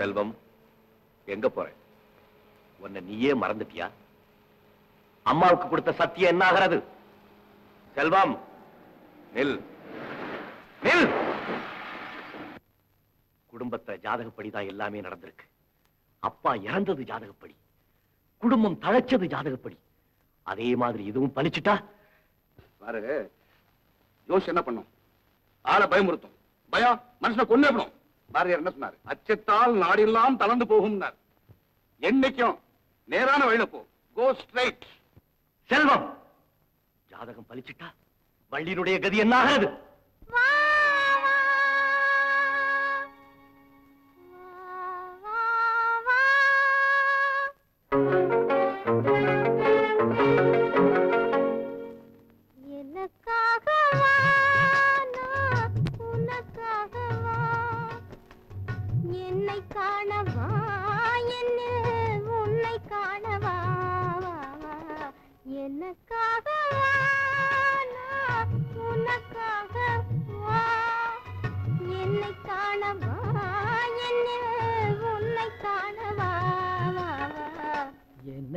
செல்வம், எங்க போற? உன்னை நீயே மறந்துட்டியா? அம்மாவுக்கு கொடுத்த சத்தியம் என்ன ஆகிறது? செல்வம், நில் நில். குடும்பத்தை ஜாதகப்படிதான் எல்லாமே நடந்திருக்கு. அப்பா இறந்தது ஜாதகப்படி, குடும்பம் தழைச்சது ஜாதகப்படி. அதே மாதிரி இதுவும் பலிச்சுட்டா பாரு, யோசி என்ன பண்ணும்? ஆளை பயமுறுத்தும். பயம் மனுஷனை கொன்னேப்படும். பாரதியார் என்ன சொன்னார்? அச்சத்தால் நாடெல்லாம் தளர்ந்து போகும். என்னைக்கும் நேரான வழியில போ. கோ ஸ்ட்ரைட். செல்வம், ஜாதகம் பலிச்சுட்டா வள்ளியினுடைய கதி என்ன ஆகிறது?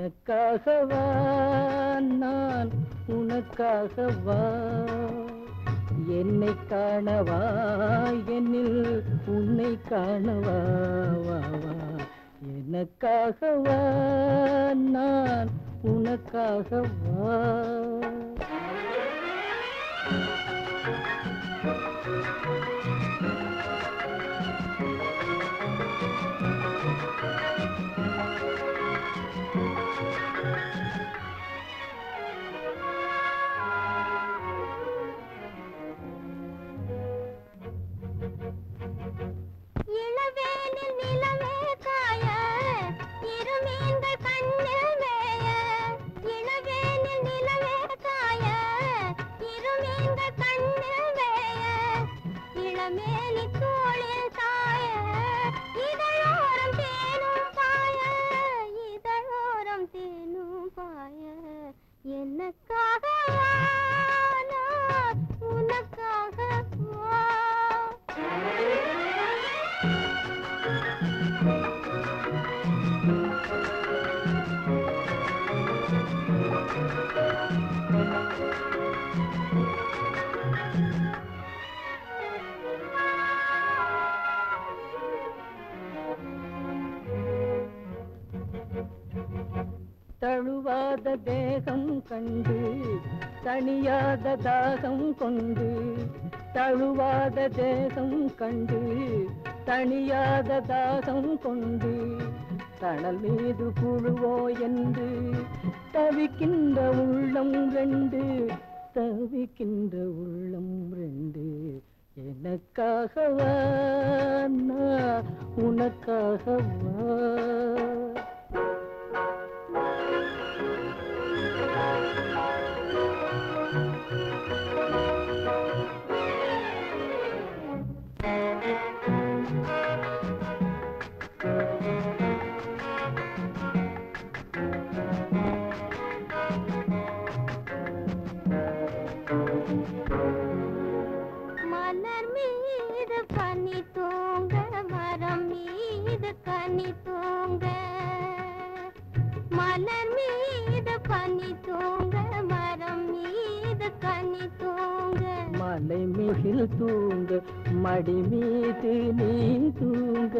எனக்காகவா நான் உனக்காகவா, என்னை காணவா என்னில் உன்னை காணவா, எனக்காகவா நான் உனக்காகவா. தழுவாத தேகம் கண்டு தனியாத தாகம் கொண்டு, தழுவாத தேகம் கண்டு தனியாத தாகம் கொண்டு, தணல் மீது புழுவோ என்று தவிக்கின்ற உள்ளம் ரெண்டு, தவிக்கின்ற உள்ளம் ரெண்டு. எனக்காகவா நான் உனக்காகவா. மலை மிகில் தூங்க மடி மீது நீ தூங்க,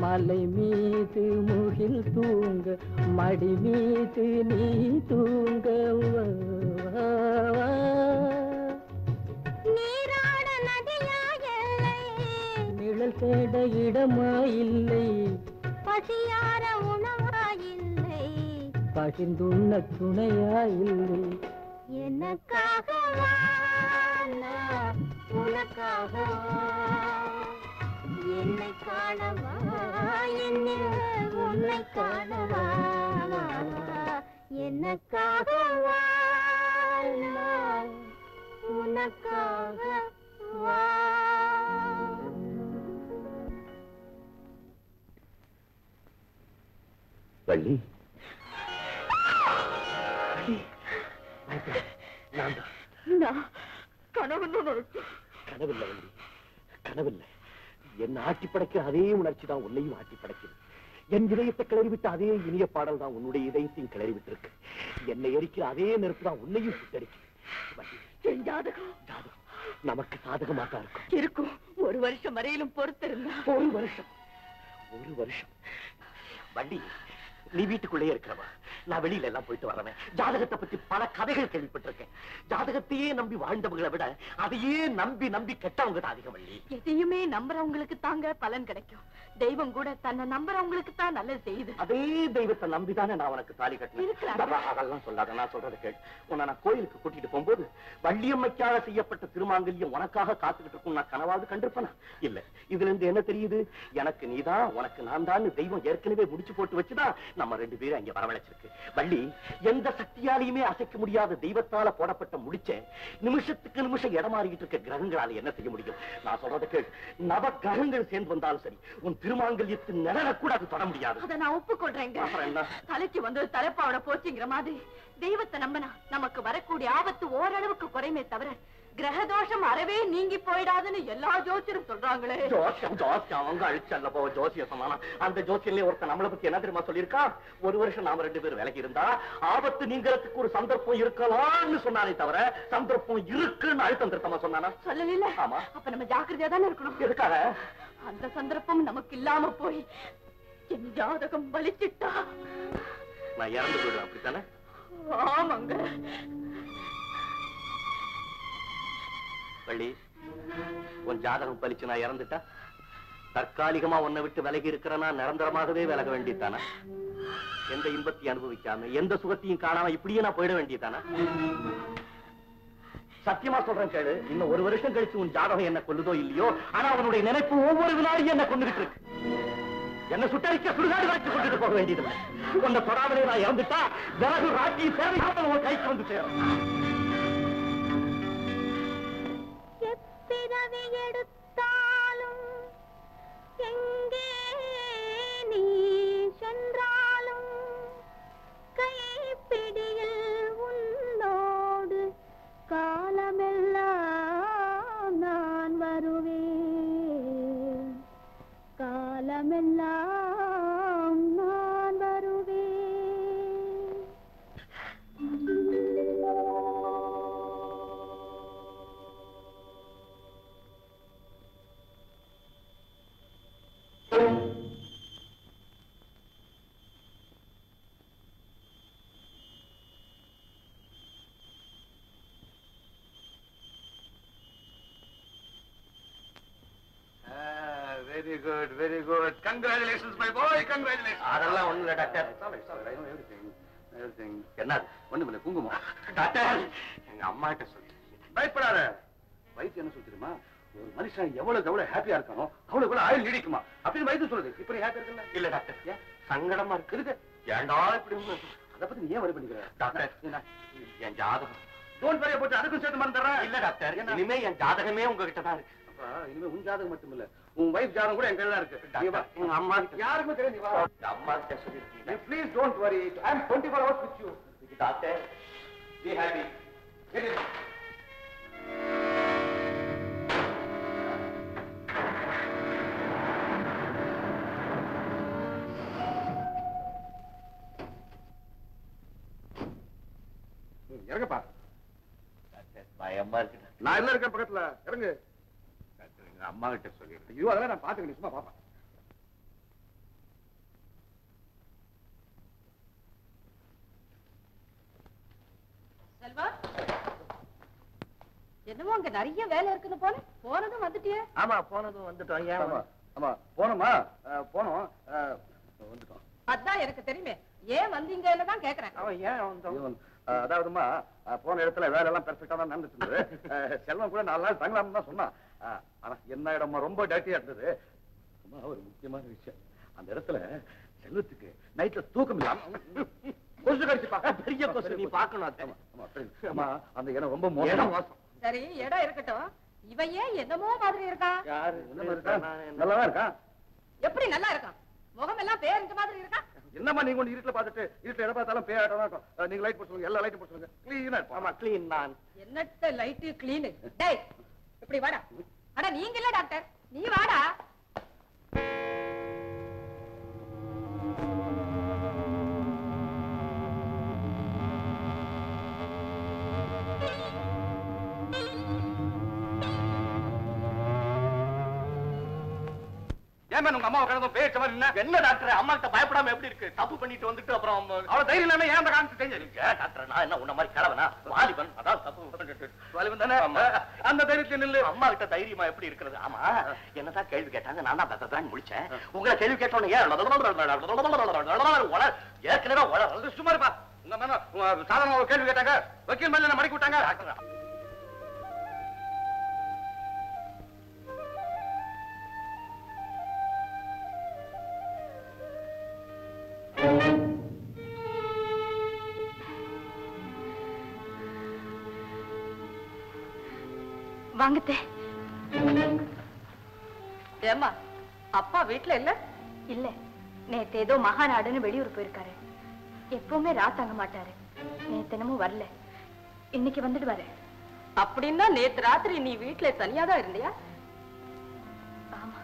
மலை மீது முகில் தூங்க மடி மீது நீ தூங்க. நீராட நதியாயில்லை, நிழல் தேட இடமாயில்லை, பசியார உணவாயில்லை, பகிர்ந்துண்ண துணையாயில்லை. எனக்காகவா நான் உனக்காகவா, என்னை காணவா என்னில் உன்னை காணவா, எனக்காகவா நான் உனக்காகவா. வள்ளி, கனவில்லை வள்ளி, கனவில்லை. என் ஆட்டி படைக்கிற அதே உணர்ச்சி தான் உன்னையும் ஆட்டி படைக்குது. என் இதயத்தை கிளறிவிட்ட அதே இனிய பாடல் தான் உன்னுடைய இதயத்தையும் கிளறிவிட்டு இருக்கு. என்னை எரிக்கிற அதே நெருப்பு தான் உன்னையும் சுட்டரிக்குது. என் ஜாதகம் ஜாதகம் நமக்கு சாதகமா தான் இருக்கும். இருக்கும். ஒரு வருஷம் வரையிலும் பொறுத்திருந்தா. ஒரு வருஷம் வண்டி, நீ வீட்டுக்குள்ளேயே இருக்கிறவா, நான் வெளியில எல்லாம் போயிட்டு வரவேன். ஜாதகத்தை பத்தி பல கதைகள் கேள்விப்பட்டிருக்கேன். ஜாதகத்தையே நம்பி வாழ்ந்தவங்களை விட அதையே நம்பி நம்பி கெட்டவங்க தான் அதிகம். வள்ளி, எதையுமே நம்புறவங்களுக்கு தாங்க பலன் கிடைக்கும். தெய்வம் கூட தன்னை நம்புறவங்களுக்கு தான் நல்லது செய்யுது. அதே தெய்வத்தை நம்பிதானே நான் உனக்கு தாலி கட்டினேன். அதெல்லாம் சொல்லாத, நான் சொல்றதை கேள். உன்னை நான் கோயிலுக்கு கூட்டிட்டு போகும்போது வள்ளியம்மைக்காக செய்யப்பட்ட திருமாங்கல்யம் உனக்காக காத்துக்கிட்டு இருக்கும் நான் கனவாவது கண்டிருப்பேனா? இல்ல. இதுல இருந்து என்ன தெரியுது? எனக்கு நீதான், உனக்கு நான் தான் தெய்வம் ஏற்கனவே முடிச்சு போட்டு வச்சுதான் நம்ம ரெண்டு பேரும் அங்க வரவழைச்சிருக்கு. வள்ளி, எந்த சக்தியாலையுமே அசைக்க முடியாத தெய்வத்தால போடப்பட்ட முடிச்ச நிமிஷத்துக்கு நிமிஷம் இடமாறிக்கிட்டு இருக்க கிரகங்களால என்ன செய்ய முடியும்? நான் சொல்றதை கேள். நவ கிரகங்கள் சேர்ந்து வந்தாலும் சரி, உன் திருமாங்கல்யத்தின் நிழல கூட அது தொட முடியாது. அதை நான் ஒப்புக்கொள்றேங்க. தலைக்கு வந்து தலைப்பாவோட போச்சுங்கிற மாதிரி தெய்வத்தை நம்பினா நமக்கு வரக்கூடிய ஆபத்து ஓரளவுக்கு குறைமே தவிர கிரக தோஷம் அறவே நீங்கி போயிடாதுன்னு எல்லா ஜோசியரும் சொல்றாங்களே. அவங்க அழிச்சல்ல போ ஜோசிய சொன்னா. அந்த ஜோசியிலே ஒருத்தர் நம்மளை பத்தி என்ன தெரியுமா சொல்லியிருக்கா? ஒரு வருஷம் நாம ரெண்டு பேரும் விலகி இருந்தா ஆபத்து நீங்கிறதுக்கு ஒரு சந்தர்ப்பம் இருக்கலாம்னு சொன்னானே தவிர சந்தர்ப்பம் இருக்குன்னு அழுத்தம் திருத்தமா சொன்னானா? சொல்லல. ஆமா. அப்ப நம்ம ஜாக்கிரதையா தானே இருக்கணும். எதுக்காக? அந்த சந்தர்ப்பம் நமக்கு இல்லாம போய் என் ஜாதகம் வலிச்சிட்டா நான் இறந்து போயிடுவேன். அப்படித்தானே? ஆமாங்க. வள்ளி, உன் ஜாதகம் பலிச்சு நான் இறந்துட்டா தற்காலிகமா உன்னை விட்டு விலகி இருக்கிறனா நிரந்தரமாகவே விலக வேண்டியதானா? எந்த இன்பத்தையும் அனுபவிக்காம எந்த சுகத்தையும் காணாம இப்படியே நான் போயிட வேண்டியதானா? சத்தியமா சொல்றேன் கேளு. இன்னும் ஒரு வருஷம் கழிச்சு உன் ஜாதகம் என்ன கொல்லுதோ இல்லையோ, ஆனா அவனுடைய நினைப்பு ஒவ்வொரு வினாடியும் என்ன கொண்டுகிட்டு இருக்கு. என்ன சுட்டரிக்க சுடுகாடு வரைக்கும் கொண்டுட்டு போக வேண்டியதில்லை. உன்னை தொடாமலே நான் இறந்துட்டா விறகு ராட்டி சேவையாக உன் கைக்கு வந்து சேரும். எப்பிறவி எடுத்தாலும் எங்கே நீ சென்றாலும் கைப்பிடியில் உன்னோடு காலமெல்லாம் நான் வருவேன். காலமெல்லாம் நான் வருவேன். Very good, very good. Congratulations, my boy. Congratulations. அதெல்லாம் ஒண்ணு இல்ல doctor. I know everything. Everything. என்ன ஒண்ணும் இல்ல, குங்குமம். டாக்டர், எங்க அம்மா கிட்ட சொல்லி பயப்படாத. வயிற்று என்ன சொல்லிருமா? ஒரு மனுஷன் எவ்வளவு ஹாப்பியா இருக்கானோ அவ்வளவு ஆயுள் நீடிக்குமா அப்படின்னு வயிற்று சொல்லுது. இப்ப நீ ஹாப்பியா இருக்கல? இல்ல டாக்டர், சங்கடமா இருக்கு. ஏன்டா இப்படி அதை பத்தி நீ ஏன் வரி பண்ணிக்கிற? டாக்டர், என் ஜாதகம் டோன்ட் வரி போட்டு அதுக்கும் சேர்த்து மறந்துடுறேன். இல்ல டாக்டர், இனிமே என் ஜாதகமே உங்ககிட்ட தான் இருக்கு. இனிமே உன் ஜாதகம் மட்டும் இல்ல, உன் வைஃப் ஜாதகம் கூட என் கையில தான் இருக்கு. எங்க அம்மா யாருக்குமே தெரியும். நீ வா. அம்மா கிட்ட சொல்லிருக்கீங்க. Please don't worry. I am 24 hours with you. Doctor, be happy. Get in. இறங்கப்பா. பயமா இருக்கு. நான் என்ன இருக்கேன் பக்கத்துல. இறங்கு. எங்க அம்மா கிட்ட சொல்லிருக்கேன். ஐயோ, அதெல்லாம் நான் பாத்துக்கிறேன். சும்மா பாப்பா. செல்வா, என்னமோ அங்க நிறைய வேலை இருக்குது போல. போனதும் வந்துட்டியே. ஆமா, போனதும் வந்துட்டோம். ஏன்? ஆமா போனோமா? போனோம், வந்துட்டோம். அதான் எனக்கு தெரியுமே. ஏன் வந்தீங்கன்னு தான் கேக்குறேன். அவன் ஏன் வந்தோம்? அதாவதுமா, போன இடத்துல வேலை எல்லாம் பெர்ஃபெக்டா தான் நடந்துட்டு இருந்தது. செல்வம் கூட 4 நாள் தங்கலாம்னு தான் சொன்னான். ஆனா என்ன இடமா ரொம்ப டர்ட்டியா இருந்தது. ஒரு முக்கியமான விஷயம், அந்த இடத்துல செல்வத்துக்கு நைட்ல தூக்கம் இல்லாம கொசு கடிச்சு பெரிய கொசு. நீ பாக்கணும். அந்த இடம் ரொம்ப மோசம். சரி, இடம் இருக்கட்டும். இவன் ஏன் என்னமோ மாதிரி இருக்கான்? யாரு? நல்லாதான் இருக்கான். எப்படி நல்லா இருக்கான்? முகம் எல்லாம் பேருந்து மாதிரி இருக்கான். என்னமா நீங்க ஒண்ணு இருட்டுல பாத்துட்டு இருட்டுல எதை பார்த்தாலும் பேயாட்டம் இருக்கும். நீங்க லைட் போட்டு சொல்லுங்க, எல்லா லைட்டும் போட்டு சொல்லுங்க. கிளீனா இருக்கும். ஆமா, கிளீன் நான். என்னத்த லைட் கிளீன்? டேய், இப்படி வாடா. அட நீங்க இல்ல டாக்டர், நீ வாடா. ஏன் உங்க அம்மாவை கடந்த பேச்ச மாதிரி என்ன டாக்டர் அம்மா கிட்ட பயப்படாம எப்படி இருக்கு? தப்பு பண்ணிட்டு வந்துட்டு அப்புறம் அவ்வளவு தைரியம் இல்லாம ஏன் அந்த காரணத்தை செஞ்சீங்க? டாக்டர் நான் என்ன உன்ன மாதிரி கிழவனா? வாலிபன், அதான் தப்பு. வாலிபன் தானே? அந்த தைரியத்துல நில்லு. அம்மா கிட்ட தைரியமா எப்படி இருக்கிறது? ஆமா, என்னதான் கேள்வி கேட்டாங்க, நான் தான் தான் முடிச்சேன். உங்களை கேள்வி கேட்டோன்னு ஏற்கனவே சும்மா இருப்பா. உங்க மேல சாதாரண கேள்வி கேட்டாங்க, வக்கீல் மேல மடக்கி விட்டாங்க. வாங்கத்தே. ஏம்மா அப்பா வீட்டுல இல்ல? இல்ல, நேத்து ஏதோ மகாநாடுன்னு வெளியூர் போயிருக்காரு. எப்பவுமே ராத்தாங்க மாட்டாரு. நேத்து என்னமோ வரல, இன்னைக்கு வந்துட்டு வர. அப்படின்னா நேத்து ராத்திரி நீ வீட்டுல தனியாதான் இருந்தியா? ஆமா.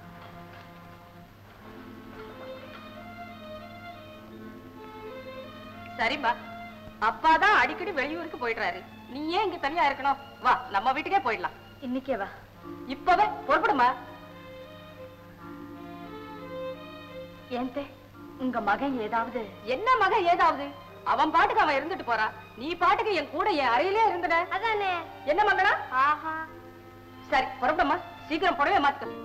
சரிம்மா, அப்பாதான் அடிக்கடி வெளியூருக்கு போயிடுறாரு. நீ ஏன் இங்க தனியா இருக்கணும்? வா, நம்ம வீட்டுக்கே போயிடலாம். இன்னைக்கே வா. இப்பவே புறப்படுமா? ஏன்தே, உங்க மகன் ஏதாவது? என்ன மகன் ஏதாவது? அவன் பாட்டுக்கு அவன் இருந்துட்டு போறான். நீ பாட்டுக்கு என் கூட என் அறையிலே இருந்துட. அதானே. என்ன மங்களா? ஆஹா. சரி புறப்படுமா, சீக்கிரம் புடவை மாத்துக்க.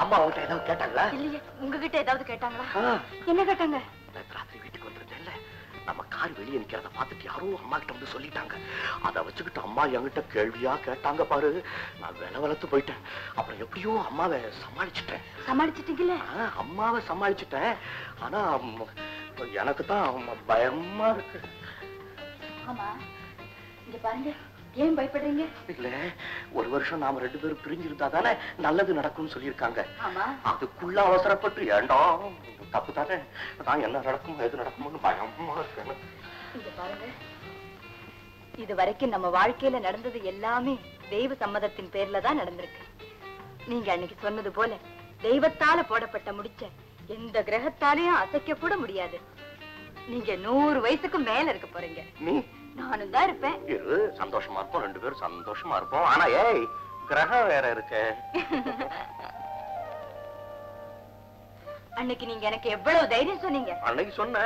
அம்மா உங்ககிட்ட ஏதாவது கேட்டாங்களா? இல்லையே. உங்ககிட்ட ஏதாவது கேட்டாங்களா? என்ன கேட்டாங்க? ராத்திரி வீட்டுக்கு வந்துருந்தேன்ல, நம்ம கார் வெளியே நிக்கிறத பார்த்துட்டு யாரோ அம்மா கிட்ட வந்து சொல்லிட்டாங்க. அதை வச்சுக்கிட்டு அம்மா என்கிட்ட கேள்வியா கேட்டாங்க பாரு. நான் வில வளர்த்து போயிட்டேன். அப்புறம் எப்படியோ அம்மாவை சமாளிச்சுட்டேன். சமாளிச்சிட்டீங்களே? அம்மாவை சமாளிச்சுட்டேன். ஆனா எனக்கு தான் பயமா இருக்கு. ஆமா, இங்க பாருங்க. ஏன் பயப்படுறீங்க? இல்ல, ஒரு வருஷம் நாம 2 பேரும் பிரிஞ்சிருந்தா தானே நல்லது நடக்கும்னு சொல்லியிருக்காங்க. ஆமா. அதுக்குள்ள அவசரப்பட்டு ஏண்டா தப்பு தானே, நான் என்ன நடக்கும் எது நடக்கும்னு பயமா இருக்கு. இங்க பாருங்க, இது வரைக்கும் நம்ம வாழ்க்கையில நடந்தது எல்லாமே தெய்வ சம்மதத்தின் பேர்ல தான் நடந்திருக்கு. நீங்க அன்னைக்கு சொன்னது போல தெய்வத்தால போடப்பட்ட முடிச்ச எந்த கிரகத்தாலையும் அசைக்க கூட முடியாது. நீங்க 100 வயசுக்கு மேல இருக்க போறீங்க. நீ? நானும் தான் இருப்பேன். இரு, சந்தோஷமா இருப்போம், 2 பேரும் சந்தோஷமா இருப்போம். ஆனா ஏய், கிரகம் வேற இருக்கு. அன்னைக்கு நீங்க எனக்கு எவ்வளவு தைரியம் சொன்னீங்க. அன்னைக்கு சொன்ன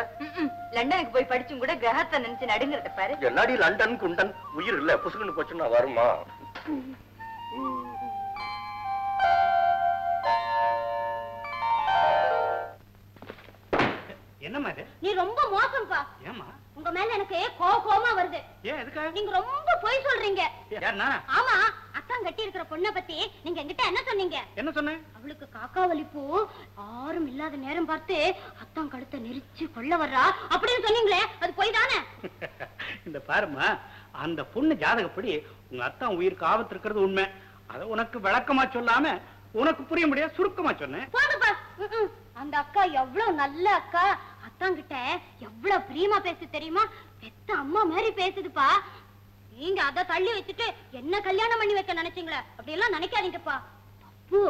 லண்டனுக்கு போய் படிச்சும் கூட கிரகத்தை நினைச்சு நடுங்கிறத பாரு. என்னடி லண்டன் குண்டன் உயிர் இல்ல, புசுக்குன்னு போச்சுன்னா வருமா? என்னம்மா இது? நீ ரொம்ப மோசம்ப்பா. ஏம்மா? உங்க மேல எனக்கு கோவமா வருது. ஏன் எதுக்கு? நீங்க ரொம்ப பொய் சொல்றீங்க. யாருன்னா? ஆமா, அத்தான் கட்டி இருக்கிற பொண்ணை பத்தி நீங்க என்கிட்ட என்ன சொன்னீங்க? என்ன சொன்னேன்? அவளுக்கு காக்கா வலிப்பு, யாரும் இல்லாத நேரம் பார்த்து அத்தான் கழுத்தை நெரிச்சு கொல்ல வர்றா அப்படின்னு சொன்னீங்களே, அது பொய் தானே? இந்த பாருமா, அந்த பொண்ணு ஜாதகப்படி உங்க அத்தான் உயிருக்கு ஆபத்து இருக்கிறது உண்மை. அத உனக்கு விளக்கமா சொல்லாம உனக்கு புரிய முடியாது சுருக்கமா சொன்னேன். போதுப்பா. அந்த அக்கா எவ்வளவு நல்ல அக்கா. அத்தான் கிட்ட எவ்வளவு பிரியமா பேசு தெரியுமா? பெத்த அம்மா மாதிரி பேசுதுப்பா. நீங்க அத தள்ளி வச்சுட்டு என்ன கல்யாணம் பண்ணி வைக்க நினைச்சீங்களே, அப்படி எல்லாம் நினைக்காதீங்கப்பா. தப்பு.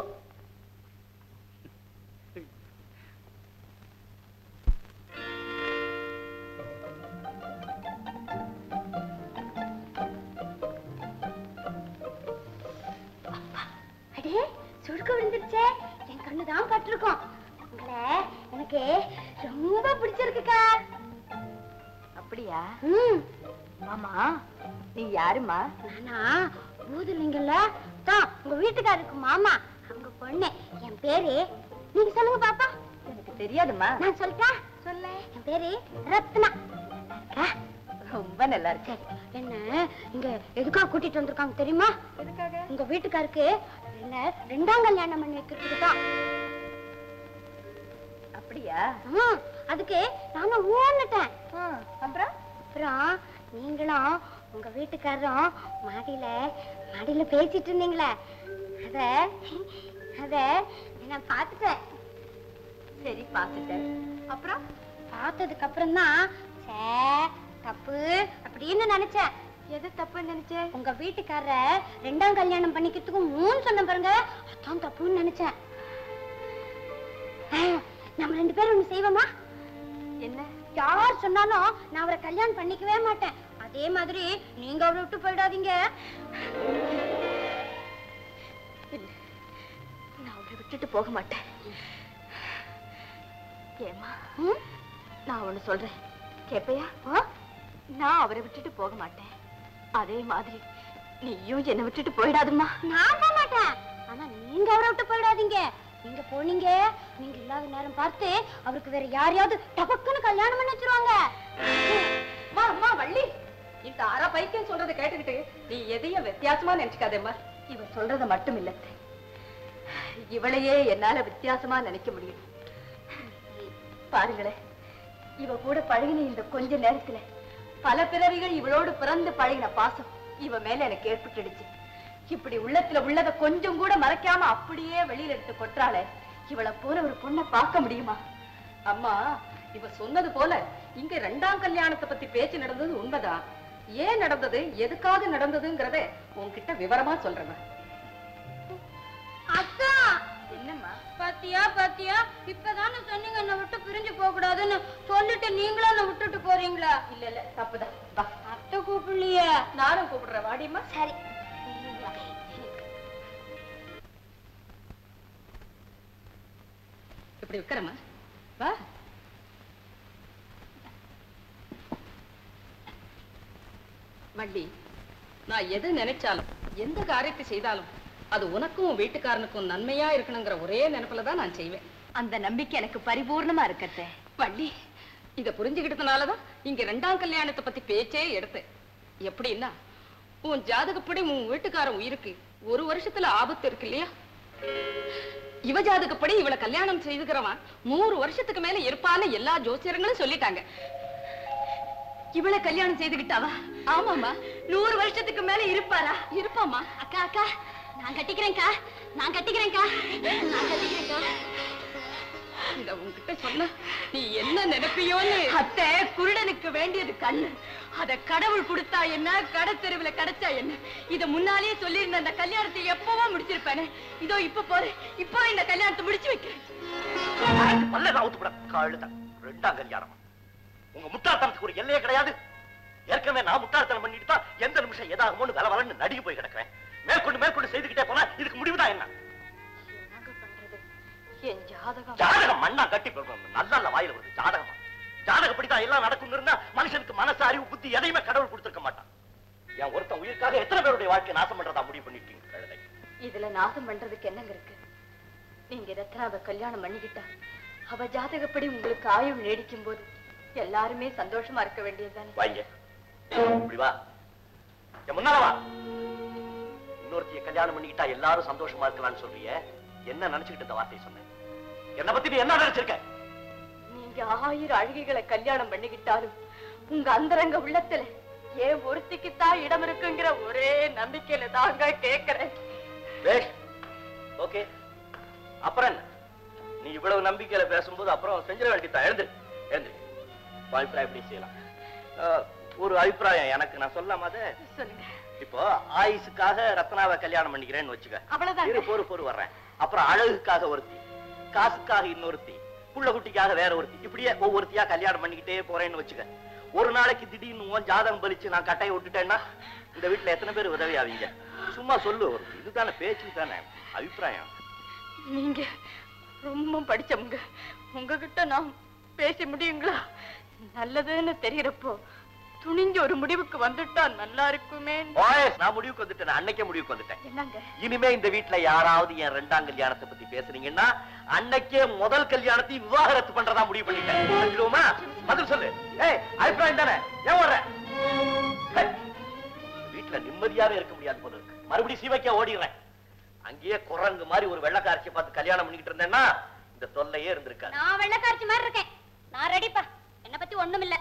அடே, சுருக்க விழுந்துருச்சே. என் கண்ணுதான் பட்டிருக்கோம். உங்களை எனக்கு ரொம்ப பிடிச்சிருக்குக்கா. அப்படியா? மாமா, நீ யாருமா? நானா பூதுலிங்கல்ல தான் உங்க வீட்டுக்காருக்கு மாமா. அவங்க பொண்ணு. என் பேரு நீங்க சொல்லுங்க பாப்பா. எனக்கு தெரியாதுமா. நான் சொல்லிட்டா? சொல்ல. என் பேரு ரத்னா. ரொம்ப நல்லா இருக்கு. என்ன இங்க எதுக்காக கூட்டிட்டு வந்திருக்காங்க தெரியுமா? எதுக்காக? உங்க வீட்டுக்காருக்கு என்ன 2ஆம் கல்யாணம் பண்ணி வைக்கிறதுக்கு தான். அப்படியா? அதுக்கு நானும் ஊன்னுட்டேன். அப்புறம் அப்புறம் நீங்களும் உங்க வீட்டுக்காரரும் மாடியில பேசிட்டு இருந்தீங்களே, அத நான் பார்த்துட்டேன். சரி, பாத்துட்டேன். அப்புறம் பார்த்ததுக்கு அப்புறம் தான் தப்பு அப்படின்னு நினைச்சேன். எது தப்புன்னு நினைச்சேன்? உங்க வீட்டுக்காரர 2ஆம் கல்யாணம் பண்ணிக்கிறதுக்கு 3 சொன்ன பாருங்க, அதான் தப்புன்னு நினைச்சேன். நம்ம 2 பேரும் ஒண்ணு செய்வோமா? என்ன? யார் சொன்னாலும் நான் அவரை கல்யாணம் பண்ணிக்கவே மாட்டேன். அதே மாதிரி நீங்க அவரை விட்டு போயிடாதீங்க. நான் அவரை விட்டுட்டு போக மாட்டேன். ஏமா, நான் ஒண்ணு சொல்றேன், கேப்பையா? நான் அவரை விட்டுட்டு போக மாட்டேன். அதே மாதிரி நீயும் என்னை விட்டுட்டு போயிடாதுமா. நான் போக மாட்டேன், ஆனா நீங்க அவரை விட்டு போயிடாதீங்க. நீங்க போனீங்க, நீங்க இல்லாத நேரம் பார்த்து அவருக்கு வேற யாரையாவது டபக்குன்னு கல்யாணம் பண்ணி வச்சிருவாங்க. அம்மா வள்ளி, இந்த அரை பைத்தியம் சொல்றதை கேட்டுக்கிட்டு நீ எதையும் வித்தியாசமா நினைச்சுக்காதேம்மா. இவ சொல்றத மட்டும் இல்ல, இவளையே என்னால வித்தியாசமா நினைக்க முடியும். பாருங்களேன், இவ கூட பழகின இந்த கொஞ்ச நேரத்துல பல பிறவிகள் இவளோடு பிறந்து பழகின பாசம் இவ மேல எனக்கு ஏற்பட்டுடுச்சு. இப்படி உள்ளத்துல உள்ளத கொஞ்சம் கூட மறைக்காம அப்படியே வெளியில எடுத்து கொட்டுறாளே, இவளை போல ஒரு பொண்ணை பார்க்க முடியுமா? அம்மா, இவ சொன்னது போல இங்க 2ஆம் கல்யாணத்தை பத்தி பேச்சு நடந்தது உண்மைதான். ஏன் நடந்தது, எதுக்காக நடந்ததுங்கிறத உன்கிட்ட விவரமா சொல்றேன். அக்கா, என்னம்மா? பாத்தியா பாத்தியா, இப்பதானே சொன்னீங்க என்ன விட்டு பிரிஞ்சு போக கூடாதுன்னு. சொல்லிட்டு நீங்களும் என்ன விட்டுட்டு போறீங்களா? இல்ல இல்ல, தப்புதான். வா. அத்தை கூப்பிடலையே. நானும் கூப்பிடுறேன், வாடியம்மா. சரி. இப்படி உட்காரம்மா, வா. வள்ளி, நான் எது நினைச்சாலும் எந்த காரியத்தை செய்தாலும் அது உனக்கும் வீட்டுக்காரனுக்கும் நன்மையா இருக்கணுங்கிற ஒரே நினைப்புலதான் நான் செய்வேன். அந்த நம்பிக்கை எனக்கு பரிபூர்ணமா இருக்கட்டே. வள்ளி, இத புரிஞ்சுக்கிட்டதுனாலதான் இங்க 2ஆம் கல்யாணத்தை பத்தி பேச்சே எடுத்தேன். எப்படின்னா, உன் ஜாதகப்படி உன் வீட்டுக்காரன் உயிருக்கு 1 வருஷத்துல ஆபத்து இருக்கு இல்லையா? இவ ஜாதகப்படி இவளை கல்யாணம் செய்துக்கிறவன் 100 வருஷத்துக்கு மேல இருப்பான்னு எல்லா ஜோசியர்களும் சொல்லிட்டாங்க. இவளை கல்யாணம் செய்துகிட்டாவா? ஆமாமா, 100 வருஷத்துக்கு மேல இருப்பாரா? இருப்பாமா. அக்கா அக்கா, நான் கட்டிக்கிறேன்க்கா, நான் கட்டிக்கிறேன்க்கா, நான் கட்டிக்கிறேன்க்கா. இத உன்கிட்ட சொன்ன நீ என்ன நினைப்பியோன்னு. அத்தை, குருடனுக்கு வேண்டியது கண்ணு. அத கடவுள் கொடுத்தா என்ன, கடத்தெருவுல கிடைச்சா என்ன? இத முன்னாலேயே சொல்லியிருந்த அந்த கல்யாணத்தை எப்பவோ முடிச்சிருப்பானே. இதோ இப்ப போறேன், இப்போ இந்த கல்யாணத்தை முடிச்சு வைக்கிறேன். 2ஆம் கல்யாணம். உங்க முட்டாள்தனத்துக்கு ஒரு எல்லையே கிடையாது. ஏற்கனவே நான் முட்டாள்தனம் பண்ணிட்டு தான் எந்த நிமிஷம் ஏதாகுமோன்னு வேலை வளர்ந்து நடுங்கி போய் கிடக்கிறேன். மேற்கொண்டு செய்துக்கிட்டே போனா இதுக்கு முடிவுதான் என்ன? என் ஜாதகம் ஜாதகம் மண்ணா கட்டி நல்ல வாயில வருது. ஜாதகப்படிதான் எல்லாம் நடக்கும் இருந்தா மனுஷனுக்கு மனசு, அறிவு, புத்தி எதையுமே கடவுள் கொடுத்திருக்க மாட்டான். என் ஒருத்தன் உயிருக்காக எத்தனை பேருடைய வாழ்க்கை நாசம் பண்றதா முடிவு பண்ணிட்டீங்க கழுதை. இதுல நாசம் பண்றதுக்கு என்னங்க இருக்கு? நீங்க ரத்னாவை கல்யாணம் பண்ணிக்கிட்டா அவ ஜாதகப்படி உங்களுக்கு ஆயுள் நீடிக்கும் போது எல்லாருமே சந்தோஷமா இருக்க வேண்டியதுதானே? வாங்க, இப்படி வா, என் முன்னால வா. இன்னொருத்திய கல்யாணம் பண்ணிக்கிட்டா எல்லாரும் சந்தோஷமா இருக்கலாம்னு சொல்றிய, என்ன நினைச்சுக்கிட்டு இந்த வார்த்தையை சொன்னேன்? என்ன பத்தி நீ என்ன நினைச்சிருக்க? நீங்க 1000 அழகிகளை கல்யாணம் பண்ணிக்கிட்டாலும் உங்க அந்தரங்க உள்ளத்துல ஏன் ஒருத்திக்குத்தான் இடம் இருக்குங்கிற ஒரே நம்பிக்கையில தாங்க கேக்குறேன். ஓகே, அப்புறம் என்ன? நீ இவ்வளவு நம்பிக்கையில பேசும்போது அப்புறம் செஞ்சிட வேண்டியதான். எழுந்து அபிப்பிராயம் எப்படி செய்யலாம்? ஒரு அபிப்பிராயம் எனக்கு நான் சொல்லாம சொல்லுங்க. இப்போ ஆயுசுக்காக ரத்னாவை கல்யாணம் பண்ணிக்கிறேன்னு வச்சுக்க. அவ்வளவுதான். பொறு வர்றேன். அப்புறம் அழகுக்காக ஒருத்தி, காசுக்காக இன்னொருத்தி, புள்ள குட்டிக்காக வேற ஒருத்தி, இப்படியே ஒவ்வொருத்தியா கல்யாணம் பண்ணிக்கிட்டே போறேன்னு வச்சுக்க. ஒரு நாளைக்கு திடீர்னு உன் ஜாதகம் பலிச்சு நான் கட்டையை விட்டுட்டேன்னா இந்த வீட்டுல எத்தனை பேர் உதவி ஆவீங்க? சும்மா சொல்லு. ஒரு இதுதானே பேச்சு தானே அபிப்பிராயம். நீங்க ரொம்ப படிச்சவங்க, உங்ககிட்ட நான் பேச முடியுங்களா? நல்லதுன்னு தெரியறப்போ துணிஞ்சு ஒரு முடிவுக்கு வந்துட்டா நல்லா இருக்குமே. நான் முடிவுக்கு வந்துட்டேன், அன்னைக்கே முடிவுக்கு வந்துட்டேன். என்னங்க? இனிமே இந்த வீட்டுல யாராவது என் 2ஆம் கல்யாணத்தை பத்தி பேசுனீங்கன்னா அன்னைக்கே முதல் கல்யாணத்தை விவாகரத்து பண்றதா முடிவு பண்ணிட்டேன். பதில் சொல்லு. அபிப்பிராயம் தானே? ஏன் வர்ற? வீட்டுல நிம்மதியாவே இருக்க முடியாது போல இருக்கு. மறுபடியும் சீவைக்கா ஓடிடுறேன். அங்கேயே குரங்கு மாதிரி ஒரு வெள்ளக்காரச்சியை பார்த்து கல்யாணம் பண்ணிக்கிட்டு இருந்தேன்னா இந்த தொல்லையே இருந்திருக்காது. நான் வெள்ளக்காரச்சி மாதிரி இருக்கேன். நான் ரெடிப்பா. என்ன பத்தி ஒண்ணும் இல்ல.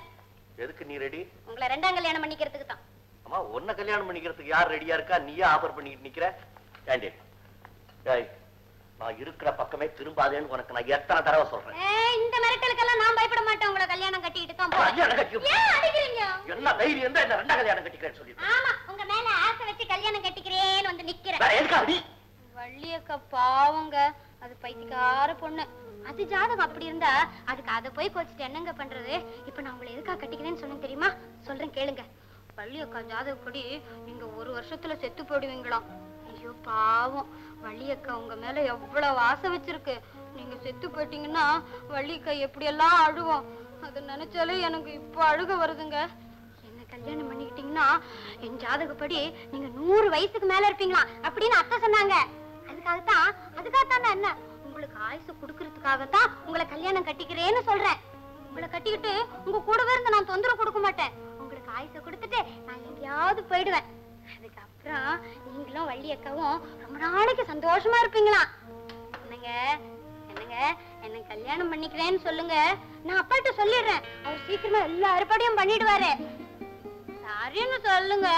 எதுக்கு நீ ரெடி? உங்களை 2ஆம் கல்யாணம் பண்ணிக்கிறதுக்கு தான். அம்மா, உன்னை கல்யாணம் பண்ணிக்கிறதுக்கு யார் ரெடியா இருக்கா? நீயே ஆஃபர் பண்ணிட்டு நிக்கிற. நான் இருக்கிற பக்கமே திரும்பாதேன்னு உனக்கு நான் எத்தனை தடவை சொல்றேன். இந்த மிரட்டலுக்கெல்லாம் நான் பயப்பட மாட்டேன். உங்களை கல்யாணம் கல்யாணம் கட்டி ஏன் அடிக்கிறீங்க? என்ன தைரியம் இருந்தா என்ன ரெண்டா கல்யாணம் கட்டிக்கிறேன்னு சொல்லி ஆமா, உங்க மேல ஆசை வச்சு கல்யாணம் கட்டிக்கிறேன்னு வந்து நிக்கிறேன். எதுக்கா அடி? வள்ளியக்கா பாவங்க, அது பைத்தியக்கார பொண்ணு. அது ஜாதகம் அப்படி இருந்தா அதுக்கு அதை போய் கோச்சிட்டு என்னங்க பண்றது? இப்ப நான் உங்களை எதுக்கா கட்டிக்கிறேன்னு சொன்னேன் தெரியுமா? சொல்றேன் கேளுங்க. வள்ளியக்கா ஜாதகப்படி நீங்க 1 வருஷத்துல செத்து போயிடுவீங்களாம். ஐயோ பாவம், வள்ளியக்கா உங்க மேல எவ்வளவு ஆசை வச்சிருக்கு. நீங்க செத்து போயிட்டீங்கன்னா வள்ளியக்கா எப்படி எல்லாம் அழுவோம். அதை நினைச்சாலே எனக்கு இப்ப அழுக வருதுங்க. என்ன கல்யாணம் பண்ணிக்கிட்டீங்கன்னா என் ஜாதகப்படி நீங்க 100 வயசுக்கு மேல இருப்பீங்களா அப்படின்னு அத்தை சொன்னாங்க. அதுக்காகத்தான் என்ன உங்களுக்கு ஆயுசு குடுக்கறதுக்காகத்தான் உங்களை கல்யாணம் கட்டிக்கிறேன்னு சொல்றேன். உங்களை கட்டிக்கிட்டு உங்க கூடவே இருந்து நான் தொந்தரவு கொடுக்க மாட்டேன். உங்களுக்கு ஆயுசை கொடுத்துட்டு நான் எங்கேயாவது போயிடுவேன். அதுக்கப்புறம் நீங்களும் வள்ளி அக்காவும் ரொம்ப நாளைக்கு சந்தோஷமா இருப்பீங்களா? என்னங்க என்னங்க என்ன கல்யாணம் பண்ணிக்கிறேன்னு சொல்லுங்க. நான் அப்பாட்ட சொல்லிடுறேன். அவர் சீக்கிரமா எல்லா ஏற்பாடையும் பண்ணிடுவாரு. சரின்னு சொல்லுங்க.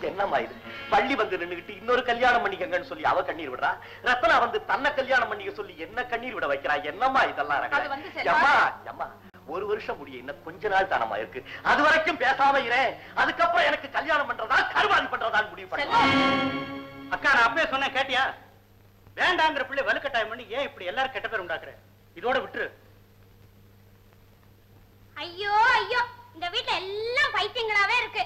என்னம்மா இது? வள்ளி வந்து நின்னுகிட்டு இன்னொரு கல்யாணம் பண்ணிக்கங்கன்னு சொல்லி அவ கண்ணீர் விடுறா, ரத்னா வந்து தன்னை கல்யாணம் பண்ணிக்க சொல்லி என்ன கண்ணீர் விட வைக்கிறா? என்னம்மா இதெல்லாம்? அம்மா 1 வருஷம் முடிய இன்னும் கொஞ்ச நாள் தானமா இருக்கு. அது வரைக்கும் பேசாம இரேன். அதுக்கப்புறம் எனக்கு கல்யாணம் பண்றதா கருவாதி பண்றதான்னு முடிவு பண்ண. அக்கா நான் அப்பவே சொன்னேன் கேட்டியா? வேண்டாங்கிற பிள்ளை வலுக்கட்டாயம் பண்ணி ஏன் இப்படி எல்லாரும் கெட்ட பேர் உண்டாக்குற? இதோட விட்டுரு. ஐயோ ஐயோ, இந்த வீட்டுல எல்லாம் பைத்தியங்களாவே இருக்கு.